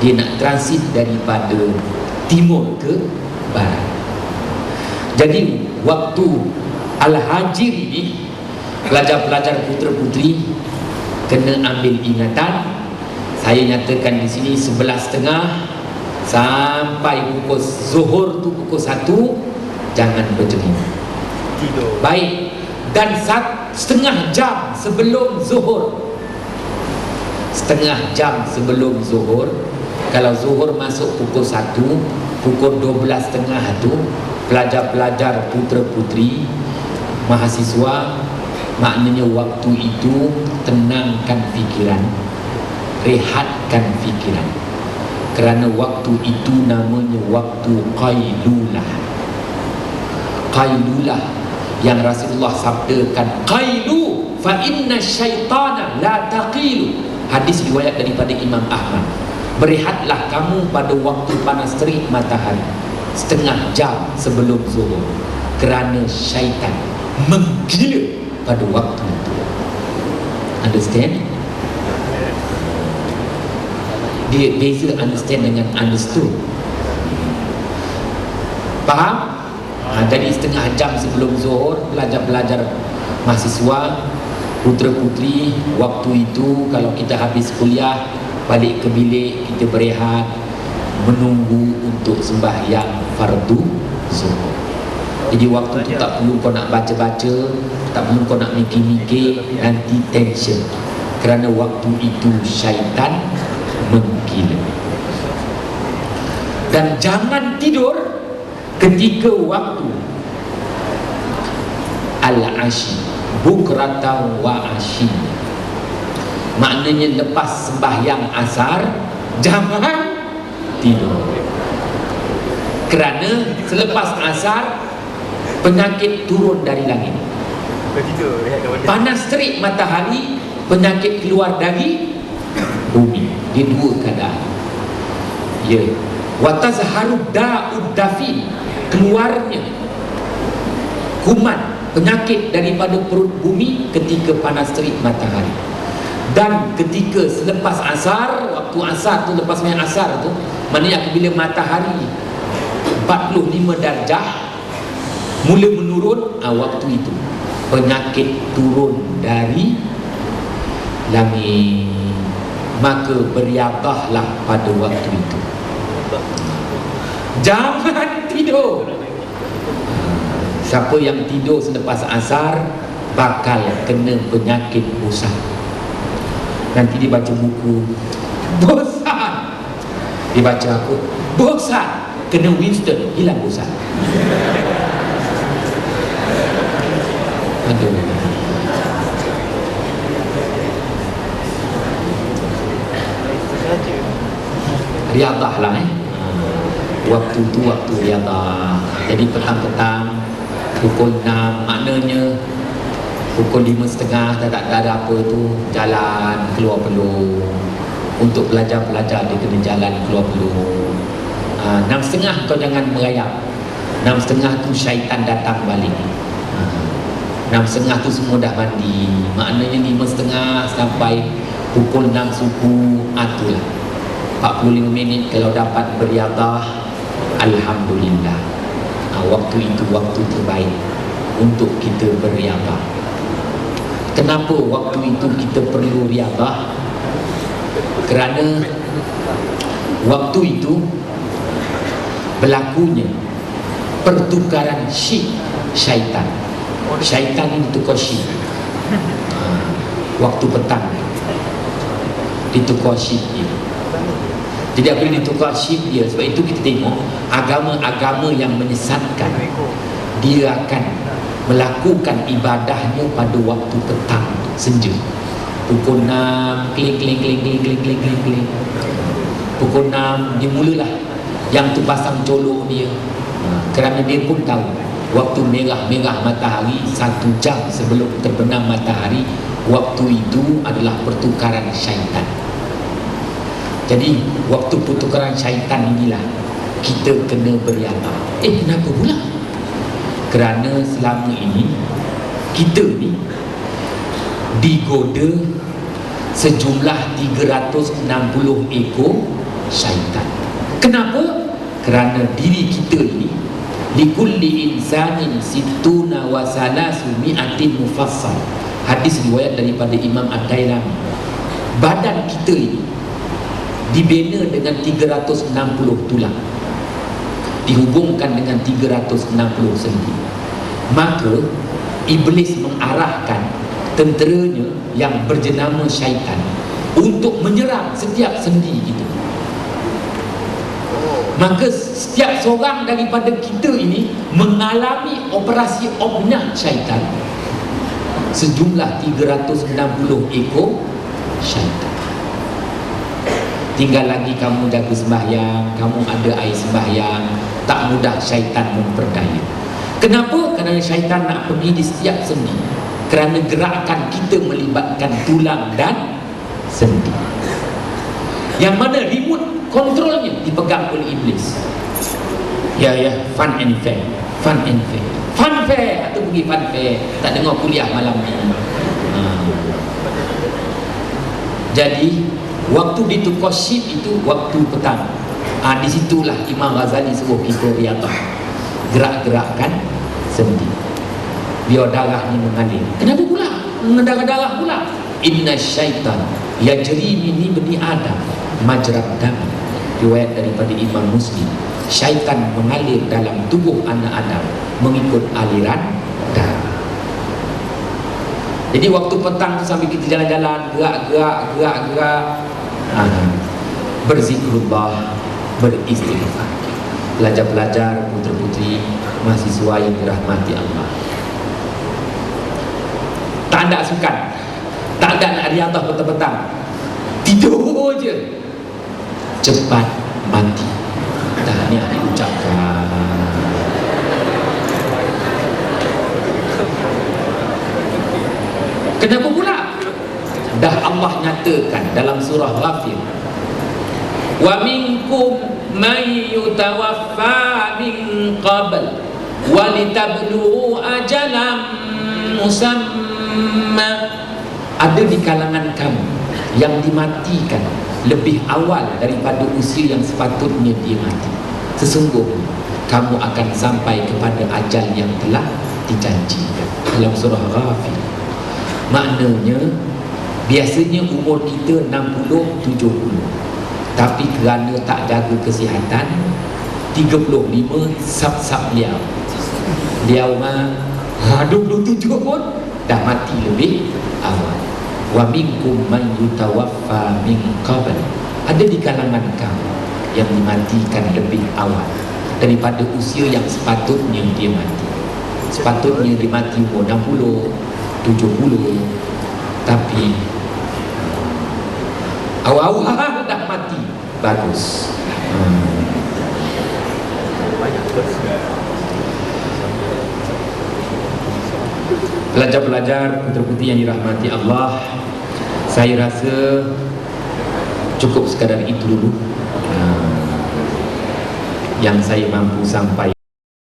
Dia nak transit daripada timur ke barat. Jadi waktu Al-Hajir ini, pelajar-pelajar putera-puteri kena ambil ingatan. Saya nyatakan di sini 11.30 sampai pukul zuhur tu pukul 1 jangan bercermin. Tidur. Baik. Dan setengah jam sebelum zuhur, setengah jam sebelum zuhur, kalau zuhur masuk pukul 1, pukul 12.30 tu pelajar-pelajar putera-puteri mahasiswa, maknanya waktu itu tenangkan fikiran, rehatkan fikiran, kerana waktu itu namanya waktu qailulah. Qailulah yang Rasulullah sabdakan, qailu fa inna syaitana la taqilu. Hadis riwayat daripada Imam Ahmad. Berehatlah kamu pada waktu panas terik matahari, setengah jam sebelum zuhur, kerana syaitan menggila pada waktu itu. Understand? Dia beza understand dengan understood. Faham? Jadi setengah jam sebelum zuhur, pelajar-pelajar mahasiswa putera-puteri, waktu itu kalau kita habis kuliah, balik ke bilik, kita berehat, menunggu untuk sembahyang fardu zuhur. Jadi waktu tu tak perlu kau nak baca-baca, tak perlu kau nak mikir-mikir, nanti tension, kerana waktu itu syaitan menggila. Dan jangan tidur ketika waktu al-ashi, bukratan wa ashi. Maknanya lepas sembahyang asar jangan tidur, kerana selepas asar penyakit turun dari langit. Panas terik matahari, penyakit keluar dari bumi. Dia dua keadaan. Ya. Wa tazharu da'ud dafin, keluarnya kuman, penyakit daripada perut bumi ketika panas terik matahari. Dan ketika selepas asar, waktu asar tu, lepas main asar tu, maknanya apabila matahari 45 darjah mula menurun, waktu itu penyakit turun dari langit. Maka beriabahlah pada waktu itu. Jangan tidur. Siapa yang tidur selepas asar bakal kena penyakit bosan. Nanti dia baca buku, bosan. Dia baca apa? Bosan. Kena Winston, hilang bosan. Aduh. Riadah lah waktu tu waktu riadah. Jadi petang-petang pukul 6, maknanya pukul 5.30 tak ada apa tu, jalan keluar peluh. Untuk pelajar-pelajar dia kena jalan keluar peluh. 6.30 kau jangan merayap. 6.30 tu syaitan datang balik. 6.30 tu semua dah mandi. Maknanya 5.30 sampai pukul 6 subuh, itulah 45 minit kalau dapat beriadah, alhamdulillah. Waktu itu waktu terbaik untuk kita beriadah. Kenapa waktu itu kita perlu riadah? Kerana waktu itu berlakunya pertukaran syaitan. Syaitan ini tukar syik. Waktu petang ditukar syik dia. Jadi apabila ditukar shift dia, sebab itu kita tengok agama-agama yang menyesatkan, dia akan melakukan ibadahnya pada waktu petang, senja. Pukul 6, kling. Pukul 6 dia mulalah yang tu pasang colok dia. Kerana dia pun tahu waktu merah-merah matahari, 1 jam sebelum terbenam matahari, waktu itu adalah pertukaran syaitan. Jadi waktu pertukaran syaitan inilah kita kena beriadah. Kenapa pula? Kerana selama ini kita ni digoda sejumlah 360 ekor syaitan. Kenapa? Kerana diri kita ini likulli insanin situna wa salasu mi'atin mufassal. Hadis riwayat daripada Imam Ad-Dailami. Badan kita ini dibina dengan 360 tulang, dihubungkan dengan 360 sendi. Maka iblis mengarahkan tenteranya yang berjenama syaitan untuk menyerang setiap sendi itu. Maka setiap seorang daripada kita ini mengalami operasi obnah syaitan sejumlah 360 ekor syaitan. Tinggal lagi kamu jaga sembahyang, kamu ada air sembahyang, tak mudah syaitan memperdaya. Kenapa? Kerana syaitan nak pergi di setiap sendi. Kerana gerakan kita melibatkan tulang dan sendi, yang mana remote kontrolnya dipegang oleh iblis. Ya, fun and fair, fun and fair, fun fair. Atau pergi fun fair, tak dengar kuliah malam ni. Jadi waktu ditukar shift itu waktu petang. Di situlah Imam Ghazali suruh kita riadah, gerak-gerakkan sendi biar darahnya mengalir. Kenapa pula mendarah-darah pula? Inna syaitan yajri min ibni Adam majrad dam. Riwayat daripada Imam Muslim. Syaitan mengalir dalam tubuh anak Adam mengikut aliran darah. Jadi waktu petang tu sambil kita jalan-jalan, gerak-gerak, berzikrullah, beristighfar. Pelajar-pelajar, putera-puteri, mahasiswa yang dirahmati Allah, tak ada sukan, tak ada nak riadah petang-petang, tidur je, cepat mati. Tahniah diucapkan. Kenapa pula? Dah Allah nyatakan dalam surah Ghafir, wa minkum may yutawaffa min qabl wa litablu ajalam musamma. Ada di kalangan kamu yang dimatikan lebih awal daripada usia yang sepatutnya dia mati. Sesungguhnya kamu akan sampai kepada ajal yang telah dijanjikan. Dalam surah Ghafir. Maknanya biasanya umur kita 60-70, tapi kerana tak jaga kesihatan 35 sap-sap liau mah 27 pun dah mati lebih awal. Wa minkum man yutawaffa min qabl. Ada di kalangan kamu yang dimatikan lebih awal daripada usia yang sepatutnya dia mati. Sepatutnya dia mati umur 60, 70, tapi awal-awal dah mati. Bagus. Pelajar-pelajar, putera-puteri yang dirahmati Allah, saya rasa cukup sekadar itu dulu yang saya mampu sampaikan.